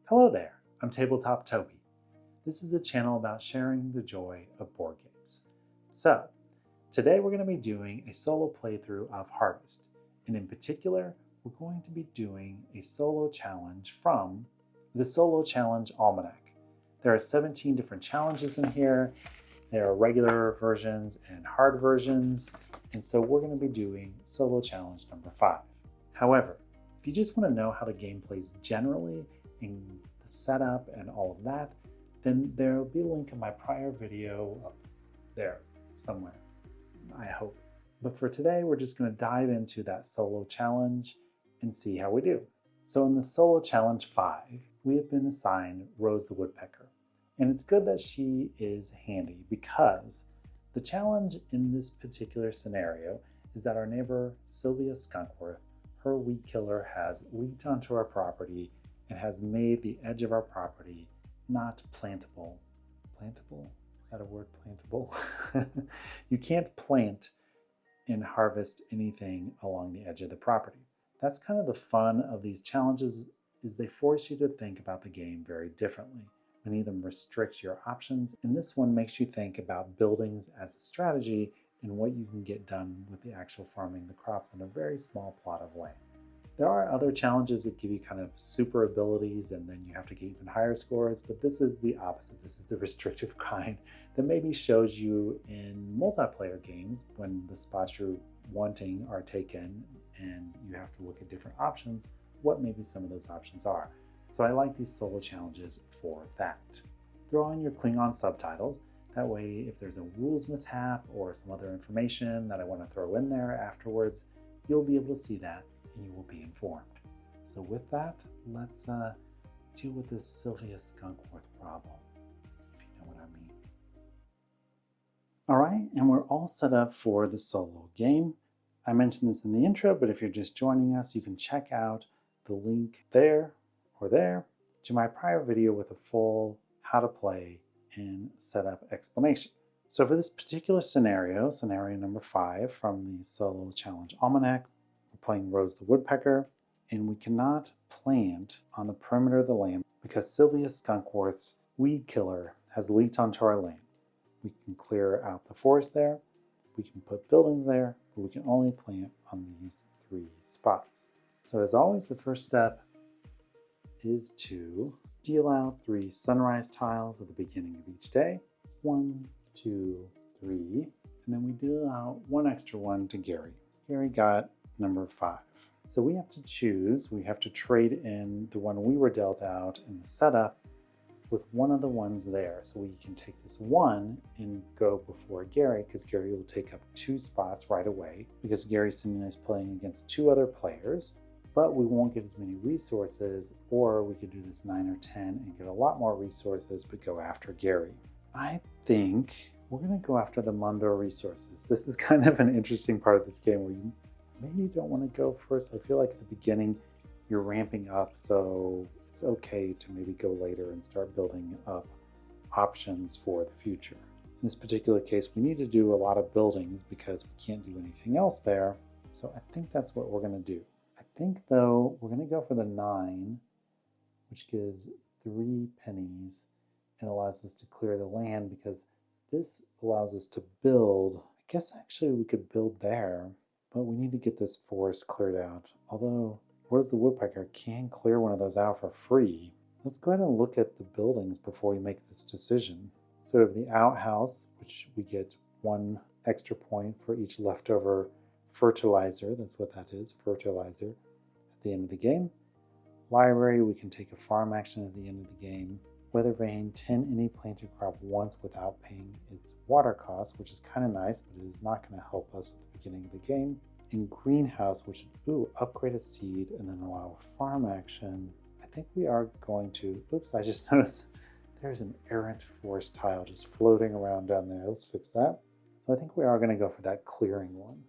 Hello there, I'm Tabletop Toby. This is a channel about sharing the joy of board games. So, today we're going to be doing a solo playthrough of Harvest, and in particular, we're going to be doing a solo challenge from the Solo Challenge Almanac. There are 17 different challenges in here. There are regular versions and hard versions, and so we're going to be doing Solo Challenge number 5. However, if you just want to know how the game plays generally, and the setup and all of that, then there will be a link in my prior video up there somewhere, I hope. But for today, we're just going to dive into that solo challenge and see how we do. So in the Solo Challenge 5, we have been assigned Rose the Woodpecker. And it's good that she is handy because the challenge in this particular scenario is that our neighbor Sylvia Skunkworth, her weed killer, has leaked onto our property and has made the edge of our property not plantable. Plantable? Is that a word, plantable? You can't plant and harvest anything along the edge of the property. That's kind of the fun of these challenges, is they force you to think about the game very differently. Many of them restrict your options, and this one makes you think about buildings as a strategy and what you can get done with the actual farming the crops on a very small plot of land. There are other challenges that give you kind of super abilities and then you have to get even higher scores, but this is the opposite. This is the restrictive kind that maybe shows you in multiplayer games when the spots you're wanting are taken and you have to look at different options, what maybe some of those options are. So I like these solo challenges for that. Throw on your Klingon subtitles. That way, if there's a rules mishap or some other information that I want to throw in there afterwards, you'll be able to see that and you will be informed. So with that, let's deal with this Sylvia Skunkworth problem, if you know what I mean. All right, and we're all set up for the solo game. I mentioned this in the intro, but if you're just joining us, you can check out the link there or there to my prior video with a full how to play and setup explanation. So for this particular scenario number 5 from the Solo Challenge Almanac, we're playing Rose the Woodpecker, and we cannot plant on the perimeter of the land because Sylvia Skunkworth's weed killer has leaked onto our land. We can clear out the forest there, we can put buildings there, but we can only plant on these 3 spots. So as always, the first step is to deal out 3 sunrise tiles at the beginning of each day. 1, 2, 3, and then we deal out 1 extra one to Gary. Gary got number 5. So we have to choose, we have to trade in the one we were dealt out in the setup with one of the ones there. So we can take this 1 and go before Gary, because Gary will take up 2 spots right away, because Gary seemingly is playing against 2 other players. But we won't get as many resources, or we could do this 9 or 10 and get a lot more resources, but go after Gary. I think we're gonna go after the Mundo resources. This is kind of an interesting part of this game where you maybe don't wanna go first. I feel like at the beginning, you're ramping up, so it's okay to maybe go later and start building up options for the future. In this particular case, we need to do a lot of buildings because we can't do anything else there. So I think that's what we're gonna do. I think though, we're gonna go for the 9, which gives 3 pennies and allows us to clear the land, because this allows us to build. I guess actually we could build there, but we need to get this forest cleared out. Although, Rose the Woodpecker can clear one of those out for free. Let's go ahead and look at the buildings before we make this decision. So we have the outhouse, which we get 1 extra point for each leftover fertilizer. That's what that is, fertilizer, at the end of the game. Library, we can take a farm action at the end of the game. Weather vane, 10 any planted crop once without paying its water cost, which is kind of nice, but it is not going to help us at the beginning of the game. In greenhouse, which, upgrade a seed and then allow a farm action. I think we are going to, oops, I just noticed there's an errant forest tile just floating around down there. Let's fix that. So I think we are going to go for that clearing one.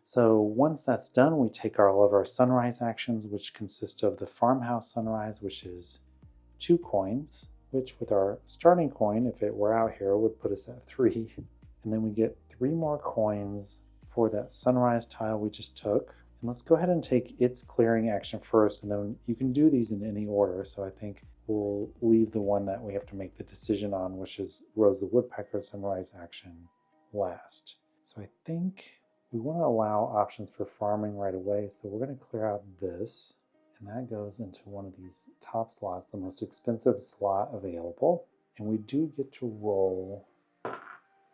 So once that's done, we take all of our sunrise actions, which consist of the farmhouse sunrise, which is 2 coins, which with our starting coin, if it were out here, would put us at 3. And then we get 3 more coins for that sunrise tile we just took. And let's go ahead and take its clearing action first, and then you can do these in any order. So I think we'll leave the one that we have to make the decision on, which is Rose the Woodpecker Sunrise action, last. So I think we want to allow options for farming right away. So we're going to clear out this, and that goes into one of these top slots, the most expensive slot available. And we do get to roll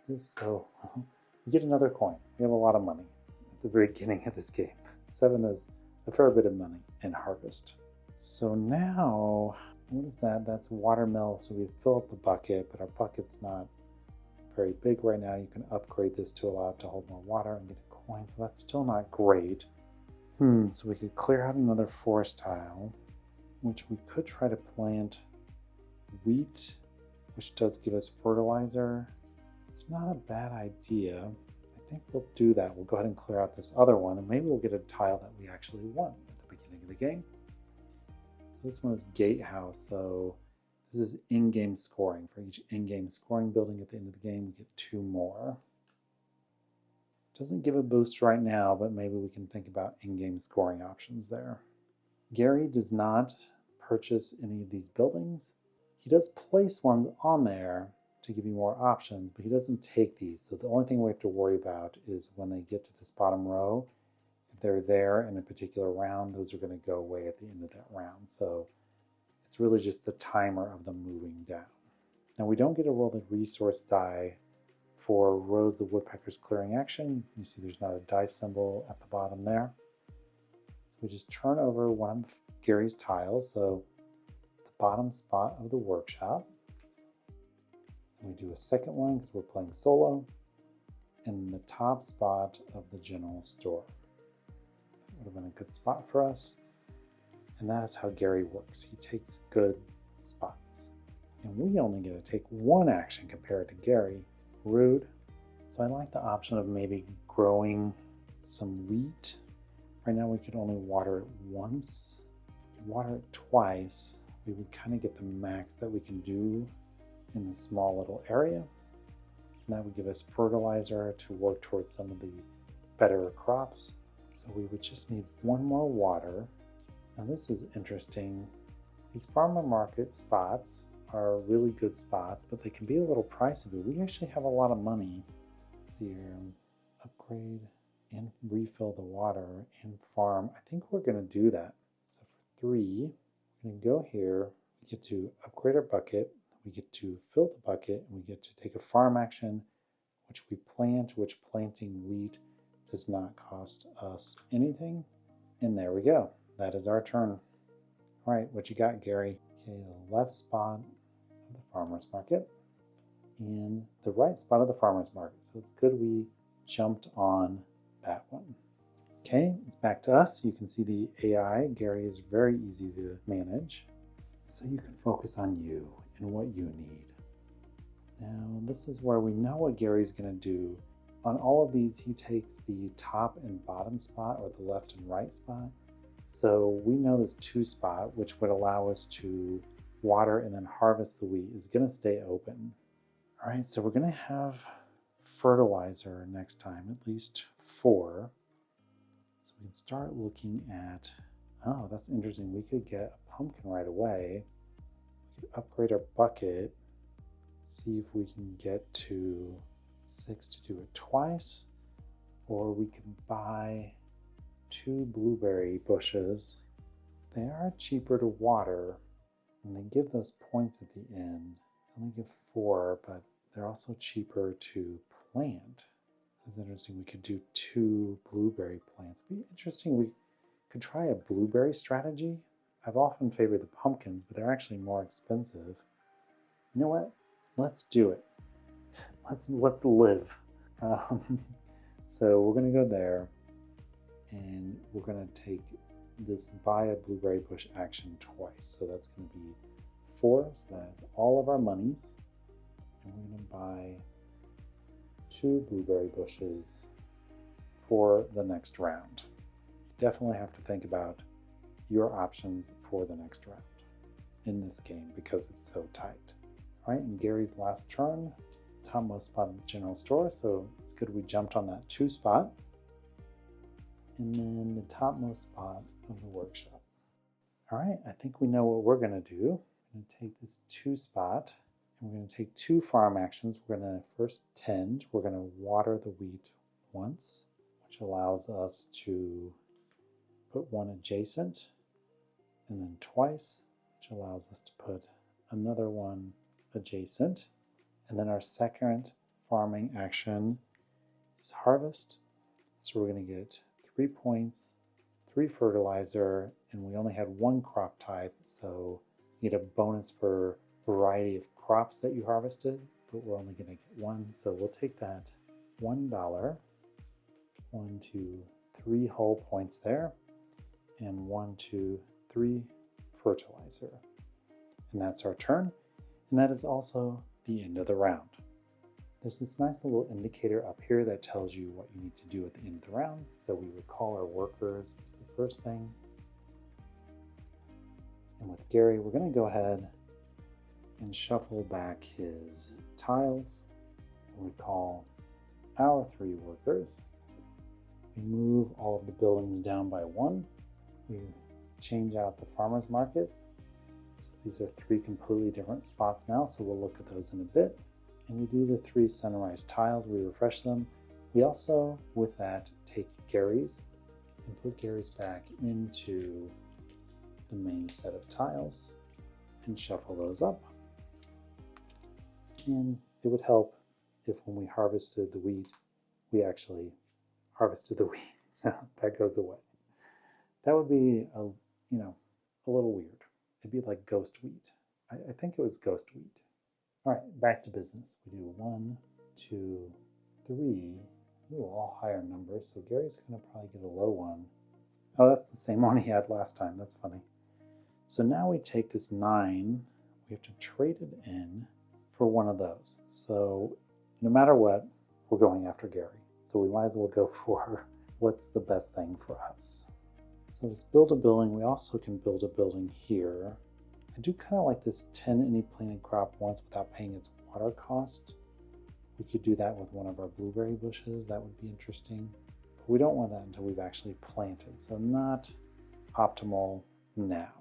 this, so we get another coin. We have a lot of money at the very beginning of this game. 7 is a fair bit of money in harvest. So now, what is that? That's watermill. So we fill up the bucket, but our bucket's not very big right now. You can upgrade this to allow it to hold more water and get a coin. So that's still not great. So we could clear out another forest tile, which we could try to plant wheat, which does give us fertilizer. It's not a bad idea. I think we'll do that. We'll go ahead and clear out this other one, and maybe we'll get a tile that we actually won at the beginning of the game. So this one is gatehouse, so this is in-game scoring. For each in-game scoring building at the end of the game, we get 2 more. Doesn't give a boost right now, but maybe we can think about in-game scoring options there. Gary does not purchase any of these buildings. He does place ones on there to give you more options, but he doesn't take these. So the only thing we have to worry about is when they get to this bottom row, if they're there in a particular round, those are going to go away at the end of that round. So it's really just the timer of them moving down. Now we don't get to roll the resource die for Rose the Woodpecker's clearing action. You see there's not a dice symbol at the bottom there. So we just turn over one of Gary's tiles, so the bottom spot of the workshop. We do a second one because we're playing solo, and the top spot of the general store. That would have been a good spot for us. And that is how Gary works. He takes good spots. And we only get to take 1 action compared to Gary. Rude. So I like the option of maybe growing some wheat. Right now we could only water it once. If we water it twice, we would kind of get the max that we can do in the small little area. And that would give us fertilizer to work towards some of the better crops. So we would just need 1 more water. Now this is interesting. These farmer market spots are really good spots, but they can be a little pricey, but we actually have a lot of money. Let's see here, upgrade and refill the water and farm. I think we're gonna do that. So for 3, we're gonna go here, we get to upgrade our bucket, we get to fill the bucket, and we get to take a farm action, which we plant, which planting wheat does not cost us anything. And there we go. That is our turn. All right, what you got, Gary? Okay, the left spot of the farmer's market and the right spot of the farmer's market. So it's good we jumped on that one. Okay, it's back to us. You can see the AI. Gary is very easy to manage. So you can focus on you and what you need. Now, this is where we know what Gary's going to do. On all of these, he takes the top and bottom spot, or the left and right spot. So we know this 2 spot, which would allow us to water and then harvest the wheat, is going to stay open. All right, so we're going to have fertilizer next time, at least 4. So we can start looking at, oh, that's interesting. We could get a pumpkin right away. We could upgrade our bucket, see if we can get to 6 to do it twice, or we can buy 2 blueberry bushes. They are cheaper to water, and they give those points at the end. They only give 4, but they're also cheaper to plant. It's interesting, we could do 2 blueberry plants. It'd be interesting, we could try a blueberry strategy. I've often favored the pumpkins, but they're actually more expensive. You know what? Let's do it. Let's live. So we're gonna go there, and we're gonna take this buy a blueberry bush action twice. So that's gonna be 4, so that's all of our monies. And we're gonna buy 2 blueberry bushes for the next round. You definitely have to think about your options for the next round in this game because it's so tight. All right, in Gary's last turn, topmost spot of the general store, so it's good we jumped on that 2 spot. and then the topmost spot of the workshop. All right, I think we know what we're going to do. I'm going to take this 2 spot, and we're going to take 2 farm actions. We're going to first tend. We're going to water the wheat once, which allows us to put 1 adjacent, and then twice, which allows us to put another 1 adjacent. And then our second farming action is harvest. So we're going to get 3 points, 3 fertilizer, and we only had 1 crop type, so you get a bonus for variety of crops that you harvested, but we're only going to get 1, so we'll take that $1, 1, 2, 3 whole points there, and 1, 2, 3 fertilizer. And that's our turn, and that is also the end of the round. There's this nice little indicator up here that tells you what you need to do at the end of the round. So we would call our workers as the first thing. And with Gary, we're going to go ahead and shuffle back his tiles. We call our 3 workers. We move all of the buildings down by 1. We change out the farmer's market. So these are 3 completely different spots now, so we'll look at those in a bit. And we do the 3 sunrise tiles, we refresh them. We also, with that, take Gary's and put Gary's back into the main set of tiles and shuffle those up. And it would help if when we harvested the wheat, we actually harvested the wheat, so that goes away. That would be a little weird. It'd be like ghost wheat. I think it was ghost wheat. All right, back to business. We do 1, 2, 3. Ooh, all higher numbers. So Gary's going to probably get a low one. Oh, that's the same one he had last time. That's funny. So now we take this 9. We have to trade it in for 1 of those. So no matter what, we're going after Gary. So we might as well go for what's the best thing for us. So let's build a building. We also can build a building here. I do kind of like this 10 any planted crop once without paying its water cost. We could do that with one of our blueberry bushes. That would be interesting. But we don't want that until we've actually planted. So not optimal now.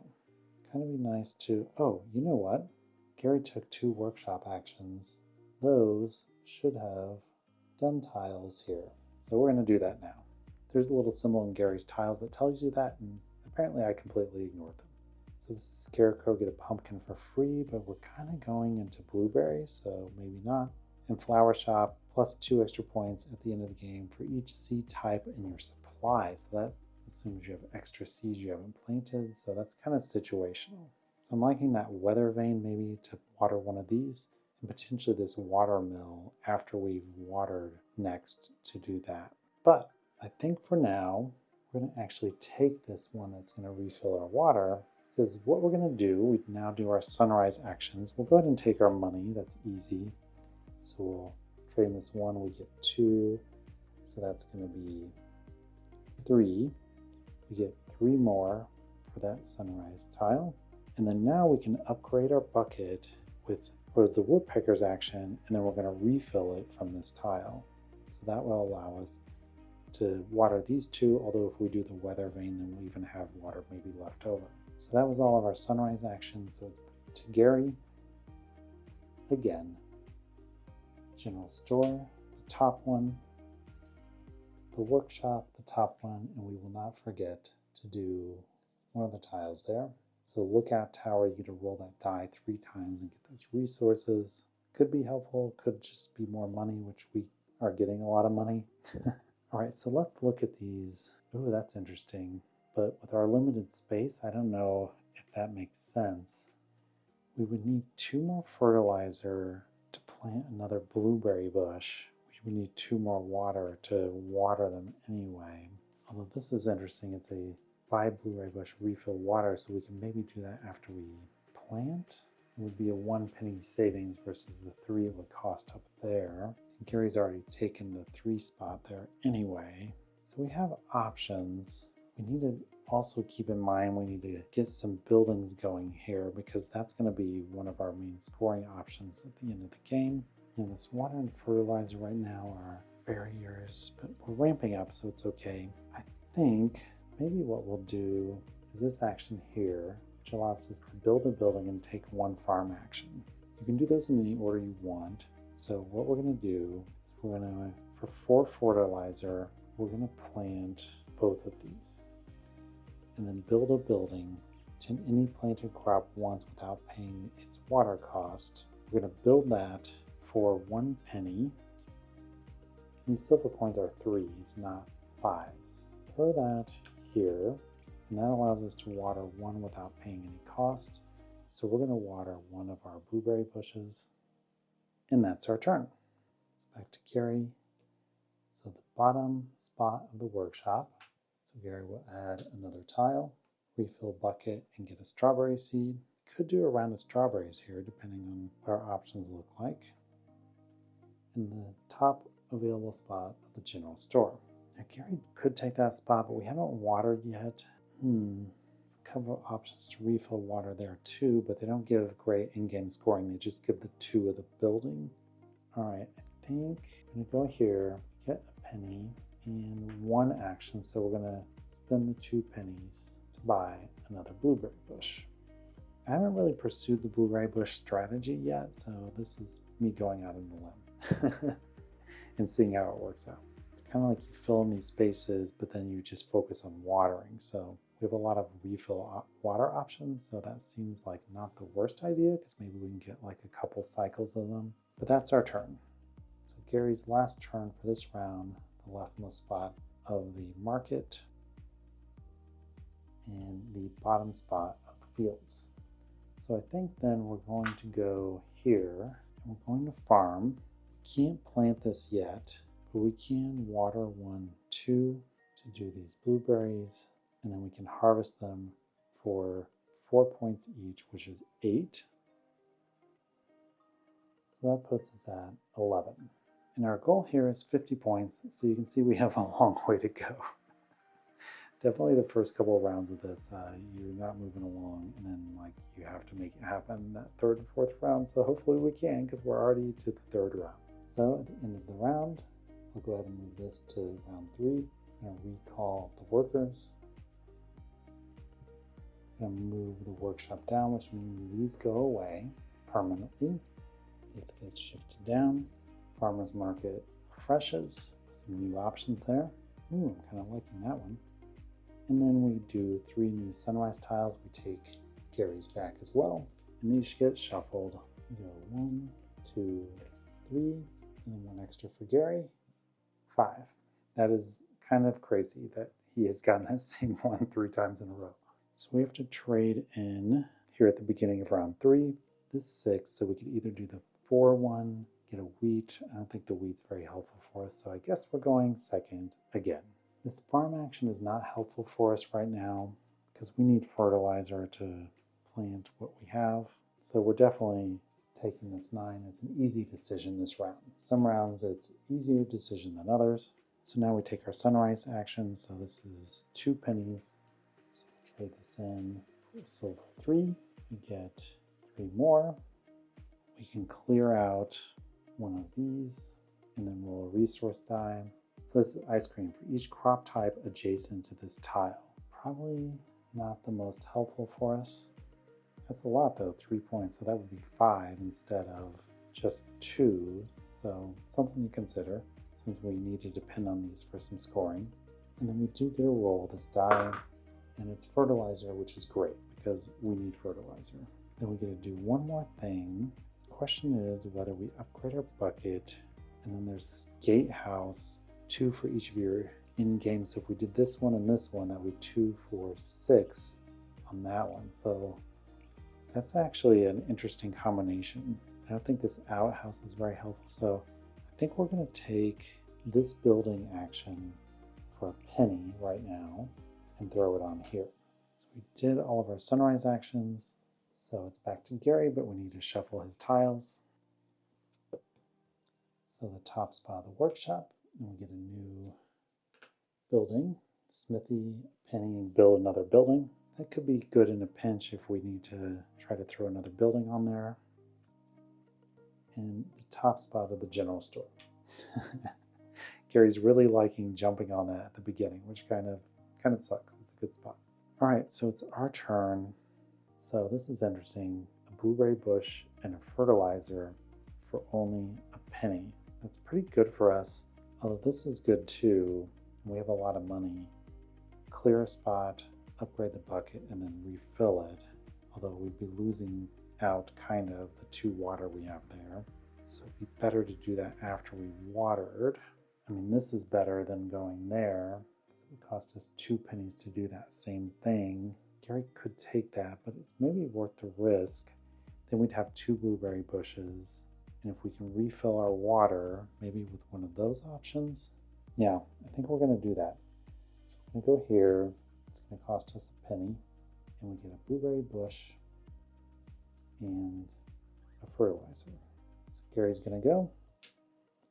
Kind of be nice to, oh, you know what? Gary took 2 workshop actions. Those should have done tiles here. So we're going to do that now. There's a little symbol in Gary's tiles that tells you that, and apparently I completely ignored them. So this is Scarecrow, get a pumpkin for free, but we're kind of going into blueberries, so maybe not. And Flower Shop, plus 2 extra points at the end of the game for each seed type in your supply. So that assumes you have extra seeds you haven't planted, so that's kind of situational. So I'm liking that weather vane maybe to water one of these, and potentially this water mill after we've watered next to do that. But I think for now, we're going to actually take this one that's going to refill our water, because what we're going to do, we now do our sunrise actions. We'll go ahead and take our money. That's easy. So we'll trade in this 1, we get 2. So that's going to be 3. We get 3 more for that sunrise tile. And then now we can upgrade our bucket with Rose the Woodpecker's action, and then we're going to refill it from this tile. So that will allow us to water these 2, although if we do the weather vane, then we'll even have water maybe left over. So that was all of our sunrise actions. So to Gary, again, general store, the top one, the workshop, the top one, and we will not forget to do one of the tiles there. So lookout tower, you get to roll that die 3 times and get those resources. Could be helpful, could just be more money, which we are getting a lot of money. All right, so let's look at these. Ooh, that's interesting. But with our limited space, I don't know if that makes sense. We would need 2 more fertilizer to plant another blueberry bush. We would need 2 more water to water them anyway. Although this is interesting, it's a buy blueberry bush, refill water, so we can maybe do that after we plant. It would be a 1 penny savings versus the 3 it would cost up there. And Gary's already taken the 3 spot there anyway. So we have options. We need to also keep in mind we need to get some buildings going here, because that's going to be one of our main scoring options at the end of the game. And this water and fertilizer right now are barriers, but we're ramping up, so it's okay. I think maybe what we'll do is this action here, which allows us to build a building and take one farm action. You can do those in any order you want. So what we're going to do is we're going to, for 4 fertilizer, we're going to plant both of these and then build a building to any planted crop once without paying its water cost. We're going to build that for 1 penny. These silver coins are 3s, not 5s. Throw that here, and that allows us to water 1 without paying any cost. So we're going to water 1 of our blueberry bushes, and that's our turn. So back to Gary. So the bottom spot of the workshop. So Gary will add another tile, refill bucket, and get a strawberry seed. Could do a round of strawberries here, depending on what our options look like. And the top available spot of the general store. Now Gary could take that spot, but we haven't watered yet. A couple of options to refill water there too, but they don't give great in-game scoring. They just give the 2 of the building. All right, I think I'm gonna go here, get a penny, and 1 action. So we're gonna spend the 2 pennies to buy another blueberry bush. I haven't really pursued the blueberry bush strategy yet, so this is me going out on a limb and seeing how it works out. It's kind of like you fill in these spaces, but then you just focus on watering. So we have a lot of refill water options, so that seems like not the worst idea, because maybe we can get like a couple cycles of them. But that's our turn. So Gary's last turn for this round, the leftmost spot of the market and the bottom spot of the fields. So I think then we're going to go here and we're going to farm. Can't plant this yet, but we can water 1, 2 to do these blueberries, and then we can harvest them for 4 points each, which is 8. So that puts us at 11. And our goal here is 50 points, so you can see we have a long way to go. Definitely the first couple of rounds of this, you're not moving along, and then like you have to make it happen that 3rd and 4th round, so hopefully we can, because we're already to the 3rd round. So at the end of the round, we'll go ahead and move this to round 3. I'm going to recall the workers. I'm going to move the workshop down, which means these go away permanently. This gets shifted down. Farmer's market refreshes. Some new options there. Ooh, I'm kind of liking that one. And then we do 3 new sunrise tiles. We take Gary's back as well. And these get shuffled. We go 1, 2, 3, and then 1 extra for Gary. 5. That is kind of crazy that he has gotten that same one 3 times in a row. So we have to trade in here at the beginning of round 3. This 6, so we could either do the 4-1, get a wheat. I don't think the wheat's very helpful for us, so I guess we're going 2nd again. This farm action is not helpful for us right now because we need fertilizer to plant what we have. So we're definitely taking this 9. It's an easy decision this round. Some rounds it's easier decision than others. So now we take our sunrise action. So this is 2 pennies. So we'll trade this in for a silver 3. We get 3 more. We can clear out 1 of these and then roll a resource die. So this is ice cream for each crop type adjacent to this tile. Probably not the most helpful for us. That's a lot though, 3 points, so that would be 5 instead of just 2. So something to consider since we need to depend on these for some scoring. And then we do get a roll, this die, and it's fertilizer, which is great because we need fertilizer. Then we get to do 1 more thing. The question is whether we upgrade our bucket, and then there's this gatehouse, 2 for each of your in-game. So if we did this one and this one, that would be 2, 4, 6 on that one. So that's actually an interesting combination. I don't think this outhouse is very helpful. So I think we're going to take this building action for a penny right now and throw it on here. So we did all of our sunrise actions. So it's back to Gary, but we need to shuffle his tiles. So the top spot of the workshop, and we get a new building, smithy, penny, and build another building. That could be good in a pinch if we need to try to throw another building on there. And the top spot of the general store. Gary's really liking jumping on that at the beginning, which kind of kind of sucks. It's a good spot. All right, so it's our turn. So this is interesting. A blueberry bush and a fertilizer for only a penny. That's pretty good for us. Although this is good too. We have a lot of money. Clear a spot, upgrade the bucket, and then refill it. Although we'd be losing out kind of the 2 water we have there. So it'd be better to do that after we watered. I mean, this is better than going there. It would cost us 2 pennies to do that same thing. Gary could take that, but it's maybe worth the risk. Then we'd have 2 blueberry bushes. And if we can refill our water, maybe with one of those options. Yeah, I think we're gonna do that. So I'm gonna go here. It's gonna cost us a penny. And we get a blueberry bush and a fertilizer. So Gary's gonna go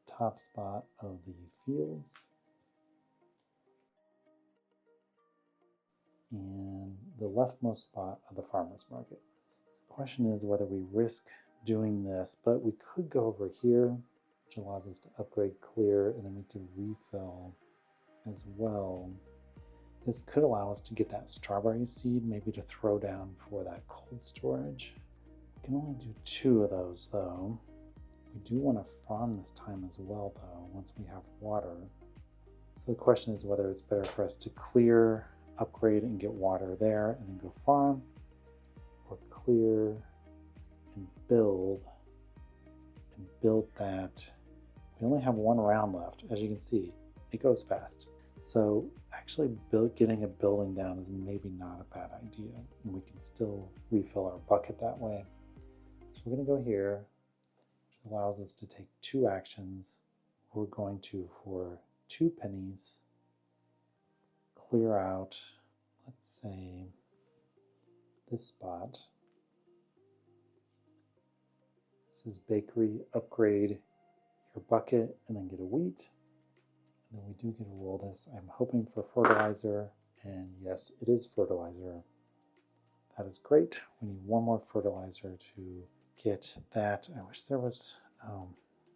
top spot of the fields. And the leftmost spot of the farmer's market. The question is whether we risk doing this, but we could go over here, which allows us to upgrade clear, and then we can refill as well. This could allow us to get that strawberry seed, maybe to throw down for that cold storage. We can only do 2 of those though. We do want to farm this time as well though, once we have water. So the question is whether it's better for us to clear, upgrade, and get water there, and then go farm, or clear and build that. We only have 1 round left. As you can see, it goes fast. So actually getting a building down is maybe not a bad idea, and we can still refill our bucket that way. So we're going to go here, which allows us to take 2 actions. We're going to, for 2 pennies, clear out, let's say, this spot. This is bakery, upgrade your bucket, and then get a wheat. And then we do get to roll this. I'm hoping for fertilizer, and yes, it is fertilizer. That is great. We need 1 more fertilizer to get that. I wish there was,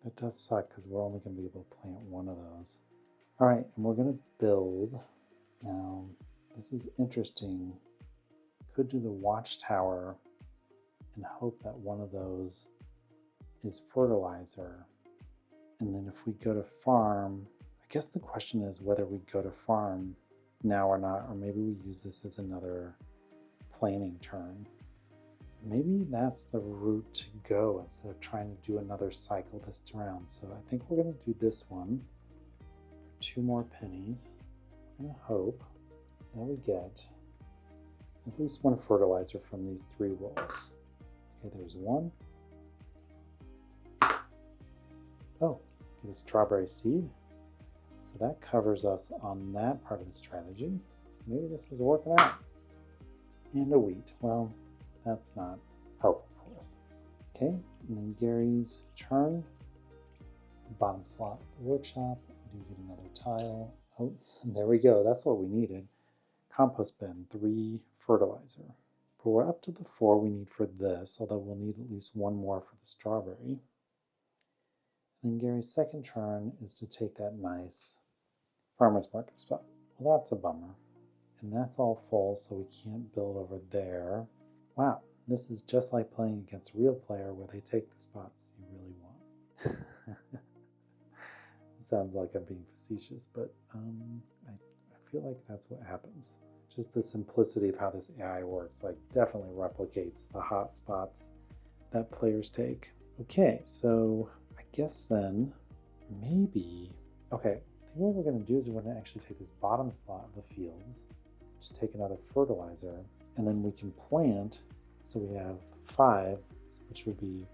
that does suck because we're only going to be able to plant 1 of those. All right, and we're going to build. Now, this is interesting. Could do the watchtower and hope that 1 of those is fertilizer. And then if we go to farm, I guess the question is whether we go to farm now or not, or maybe we use this as another planning turn. Maybe that's the route to go instead of trying to do another cycle this round. So I think we're going to do this one for 2 more pennies. I'm going to hope that we get at least 1 fertilizer from these 3 rolls. Okay, there's 1. Oh, get a strawberry seed. So that covers us on that part of the strategy. So maybe this is working out. And a wheat. Well, that's not helpful for us. Okay, and then Gary's turn. Bottom slot of the workshop. We do get another tile. Oh, and there we go. That's what we needed. Compost bin, 3 fertilizer. But we're up to the 4 we need for this, although we'll need at least 1 more for the strawberry. And then Gary's second turn is to take that nice farmer's market spot. Well, that's a bummer. And that's all full, so we can't build over there. Wow, this is just like playing against a real player where they take the spots you really want. It sounds like I'm being facetious, but I feel like that's what happens. Just the simplicity of how this AI works, like, definitely replicates the hot spots that players take. Okay, so I guess then maybe, okay, I think what we're going to do is we're going to actually take this bottom slot of the fields to take another fertilizer, and then we can plant. So we have 5, which would be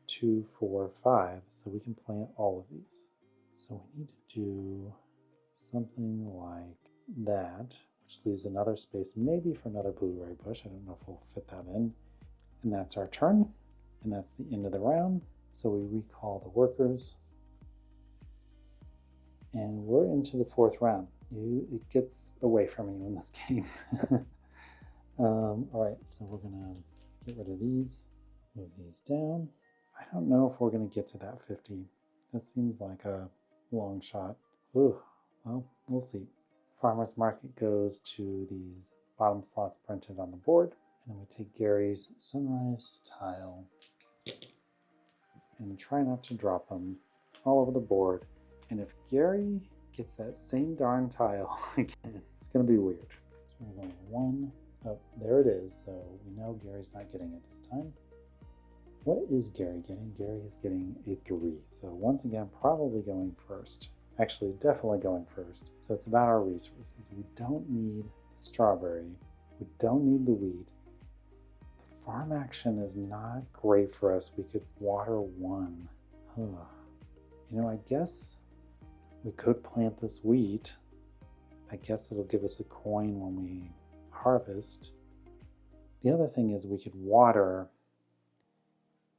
2, 4, 5. So we can plant all of these. So we need to do something like that, which leaves another space maybe for another blueberry bush. I don't know if we'll fit that in. And that's our turn. And that's the end of the round. So we recall the workers. And we're into the 4th round. It gets away from you in this game. All right, so we're gonna get rid of these, move these down. I don't know if we're gonna get to that 50. That seems like a long shot. Ooh, well, we'll see. farmer's market goes to these bottom slots printed on the board. And then we take Gary's sunrise tile and try not to drop them all over the board. And if Gary gets that same darn tile again, it's going to be weird. So we're going 1. Oh, there it is. So we know Gary's not getting it this time. What is Gary getting? Gary is getting a 3. So once again, probably going first. Actually, definitely going first. So it's about our resources. We don't need the strawberry. We don't need the wheat. The farm action is not great for us. We could water 1. Huh. You know, I guess we could plant this wheat. I guess it'll give us a coin when we harvest. The other thing is we could water,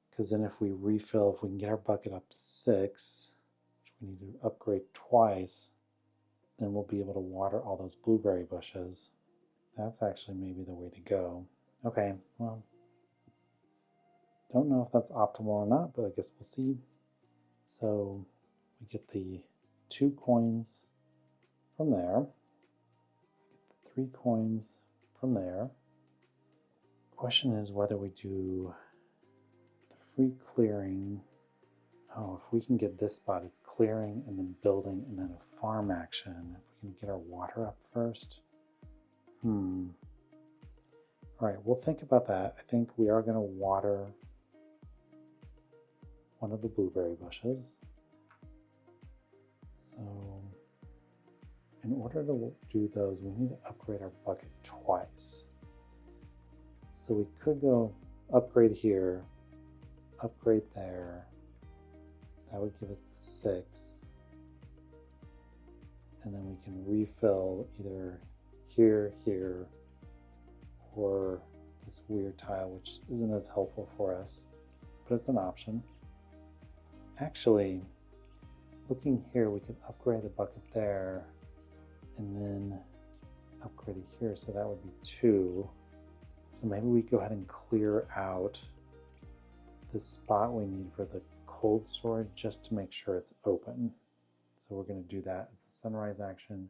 because then if we refill, if we can get our bucket up to 6, which we need to upgrade twice, then we'll be able to water all those blueberry bushes. That's actually maybe the way to go. Okay, well, don't know if that's optimal or not, but I guess we'll see. So we get the 2 coins from there, 3 coins from there. Question is whether we do the free clearing. Oh, if we can get this spot, it's clearing and then building and then a farm action. If we can get our water up first. All right, we'll think about that. I think we are going to water one of the blueberry bushes. So in order to do those, we need to upgrade our bucket twice. So we could go upgrade here, upgrade there. That would give us the 6. And then we can refill either here, here, or this weird tile, which isn't as helpful for us, but it's an option. Actually, looking here, we could upgrade the bucket there and then upgrade it here, so that would be 2. So maybe we go ahead and clear out the spot we need for the cold storage just to make sure it's open. So we're going to do that as a sunrise action.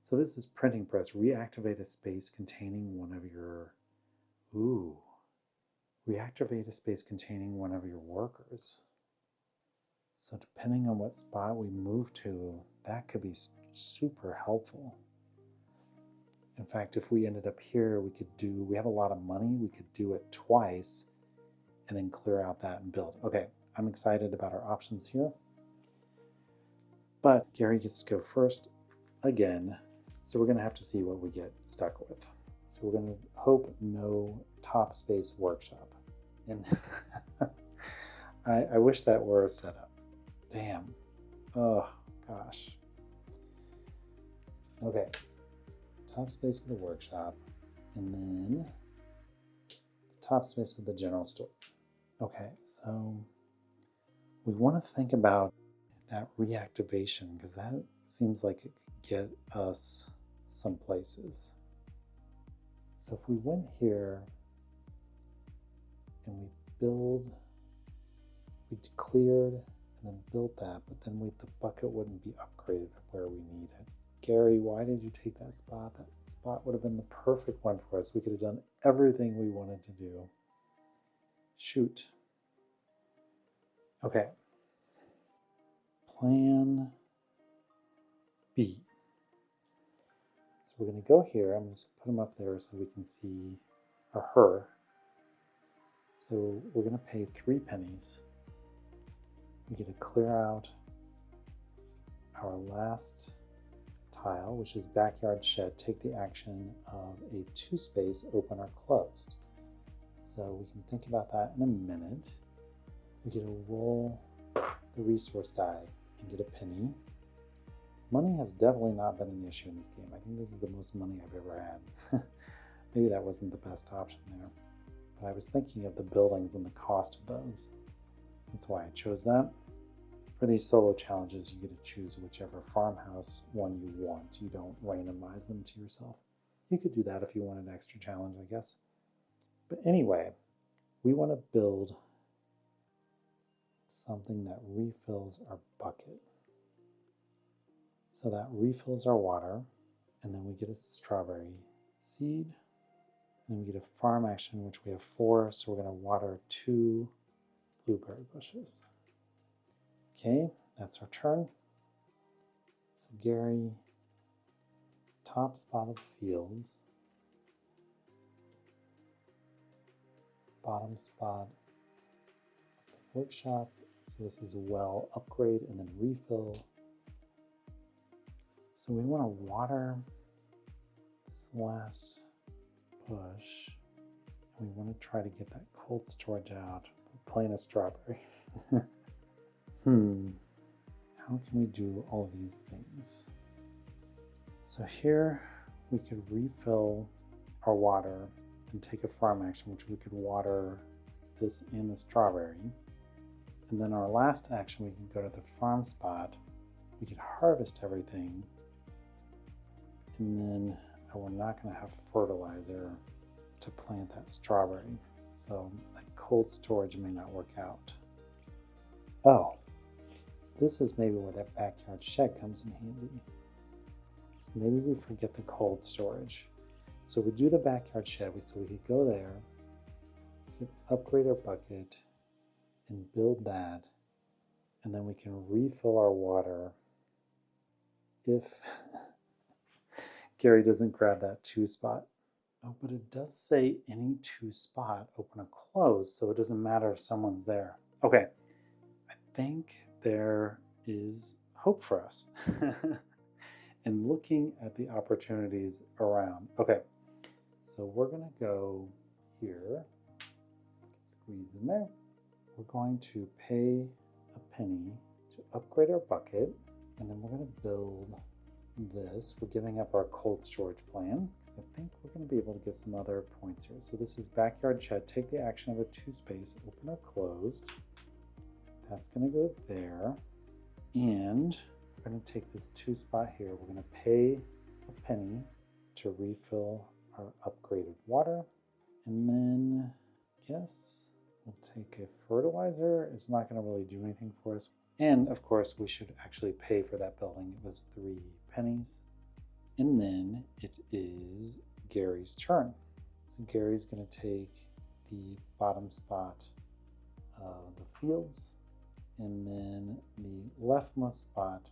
So this is printing press. Reactivate a space containing one of your, reactivate a space containing one of your workers. So depending on what spot we move to, that could be super helpful. In fact, if we ended up here, we have a lot of money, we could do it twice and then clear out that and build. Okay, I'm excited about our options here. But Gary gets to go first again. So we're going to have to see what we get stuck with. So we're going to hope no top space workshop. And I wish that were a setup. Damn. Oh, gosh. Okay. Top space of the workshop. And then the top space of the general store. Okay, so we want to think about that reactivation, because that seems like it could get us some places. So if we went here and we cleared and then built that, but then the bucket wouldn't be upgraded where we need it. Gary, why did you take that spot? That spot would have been the perfect one for us. We could have done everything we wanted to do. Shoot. Okay. Plan B. So we're going to go here. I'm just going to put them up there so we can see her. So we're going to pay 3 pennies. We get to clear out our last tile, which is backyard shed. Take the action of a 2 space, open or closed. So we can think about that in a minute. We get to roll the resource die and get a penny. Money has definitely not been an issue in this game. I think this is the most money I've ever had. Maybe that wasn't the best option there. But I was thinking of the buildings and the cost of those. That's why I chose that. For these solo challenges, you get to choose whichever farmhouse one you want. You don't randomize them to yourself. You could do that if you want an extra challenge, I guess. But anyway, we want to build something that refills our bucket. So that refills our water. and then we get a strawberry seed, and then we get a farm action, which we have 4, so we're going to water 2 blueberry bushes. Okay, that's our turn. So Gary, top spot of the fields, bottom spot of the workshop. So this is well, upgrade, and then refill. So we want to water this last bush, and we want to try to get that cold storage out, plain a strawberry. How can we do all of these things? So here we could refill our water and take a farm action, which we could water this and the strawberry. And then our last action, we can go to the farm spot. We could harvest everything. And then we're not going to have fertilizer to plant that strawberry. So that cold storage may not work out. Oh, this is maybe where that backyard shed comes in handy. So maybe we forget the cold storage. So we do the backyard shed, so we could go there, we could upgrade our bucket and build that, and then we can refill our water if Gary doesn't grab that 2 spot. Oh, but it does say any 2 spot, open or close, so it doesn't matter if someone's there. Okay, I think there is hope for us. And looking at the opportunities around. Okay, so we're gonna go here, squeeze in there. We're going to pay a penny to upgrade our bucket, and then we're gonna build this. We're giving up our cold storage plan, because I think we're gonna be able to get some other points here. So this is backyard shed, take the action of a 2 space, open or closed. That's gonna go there. And we're going to take this 2 spot here. We're going to pay a penny to refill our upgraded water. And then I guess we'll take a fertilizer. It's not going to really do anything for us. And of course, we should actually pay for that building. It was 3 pennies. And then it is Gary's turn. So Gary's going to take the bottom spot of the fields, and then the leftmost spot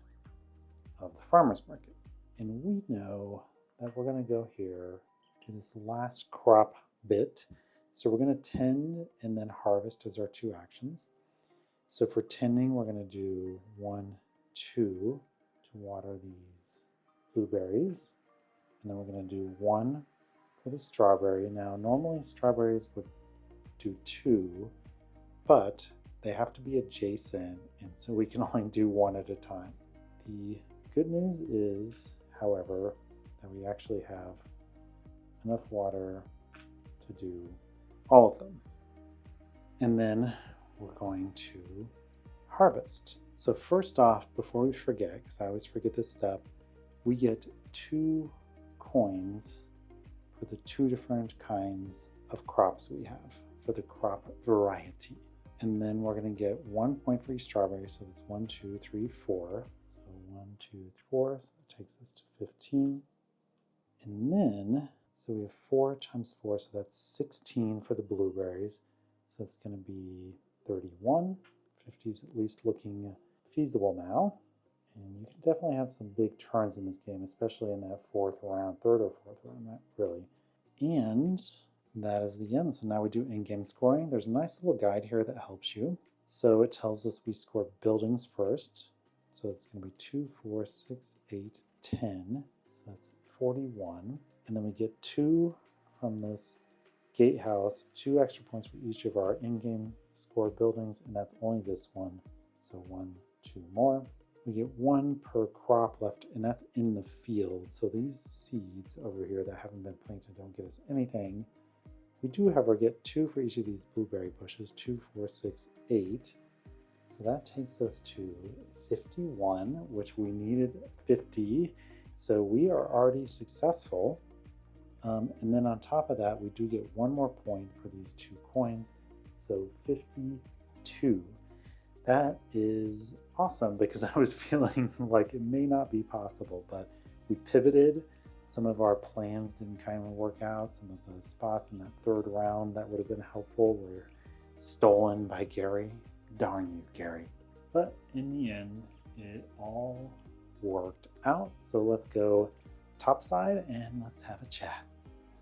of the farmer's market. And we know that we're going to go here to this last crop bit. So we're going to tend and then harvest as our 2 actions. So for tending, we're going to do 1, 2 to water these blueberries. And then we're going to do 1 for the strawberry. Now, normally strawberries would do 2, but they have to be adjacent, and so we can only do 1 at a time. The good news is, however, that we actually have enough water to do all of them. And then we're going to harvest. So first off, before we forget, because I always forget this step, we get 2 coins for the 2 different kinds of crops we have for the crop variety. And then we're going to get 1 point for each strawberry. So that's 1, 2, 3, 4. So 1, 2, 4. So that takes us to 15. And then, so we have 4 times 4. So that's 16 for the blueberries. So that's going to be 31. 50 is at least looking feasible now. And you can definitely have some big turns in this game, especially in that 4th round, 3rd or 4th round, not really. And that is the end. So now we do in-game scoring. There's a nice little guide here that helps you. So it tells us we score buildings first. So it's going to be 2, 4, 6, 8, 10. So that's 41. And then we get 2 from this gatehouse, 2 extra points for each of our in-game score buildings, and that's only this one. So 1, 2 more. We get 1 per crop left, and that's in the field. So these seeds over here that haven't been planted don't get us anything. We do, however, get 2 for each of these blueberry bushes, 2, 4, 6, 8. So that takes us to 51, which we needed 50. So we are already successful. And then on top of that, we do get 1 more point for these 2 coins. So 52. That is awesome, because I was feeling like it may not be possible, but we pivoted some of our plans didn't kind of work out. Some of the spots in that third round that would have been helpful were stolen by Gary. Darn you, Gary. But in the end, it all worked out. So let's go topside and let's have a chat.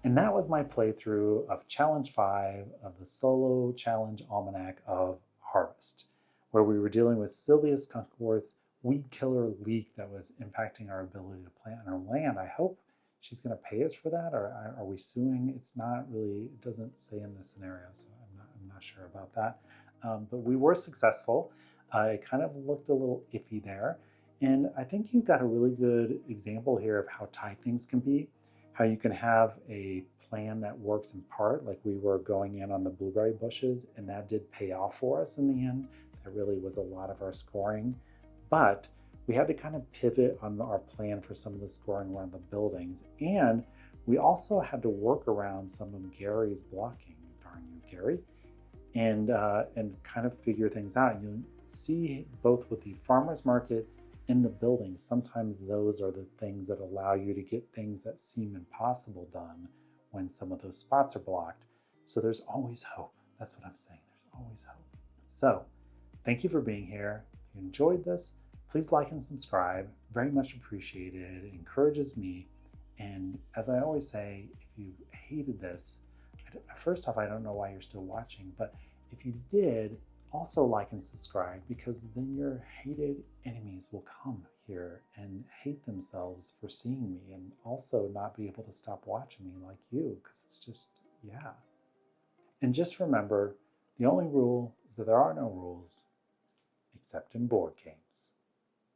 And that was my playthrough of Challenge 5 of the Solo Challenge Almanac of Harvest, where we were dealing with Sylvia Skunkworth's weed killer leak that was impacting our ability to plant on our land. I hope she's going to pay us for that, or are we suing? It's not really, it doesn't say in this scenario, so I'm not sure about that. But we were successful. It kind of looked a little iffy there. And I think you got a really good example here of how tight things can be, how you can have a plan that works in part, like we were going in on the blueberry bushes, and that did pay off for us in the end. That really was a lot of our scoring. But we had to kind of pivot on our plan for some of the scoring around the buildings. And we also had to work around some of Gary's blocking, darn you, Gary, and kind of figure things out. And you'll see both with the farmer's market and the building, sometimes those are the things that allow you to get things that seem impossible done when some of those spots are blocked. So there's always hope. That's what I'm saying. There's always hope. So thank you for being here. If you enjoyed this, please like and subscribe. Very much appreciated. It encourages me. And as I always say, if you hated this, first off, I don't know why you're still watching, but if you did, also like and subscribe, because then your hated enemies will come here and hate themselves for seeing me and also not be able to stop watching me like you, because it's just, yeah. And just remember, the only rule is that there are no rules except in board games.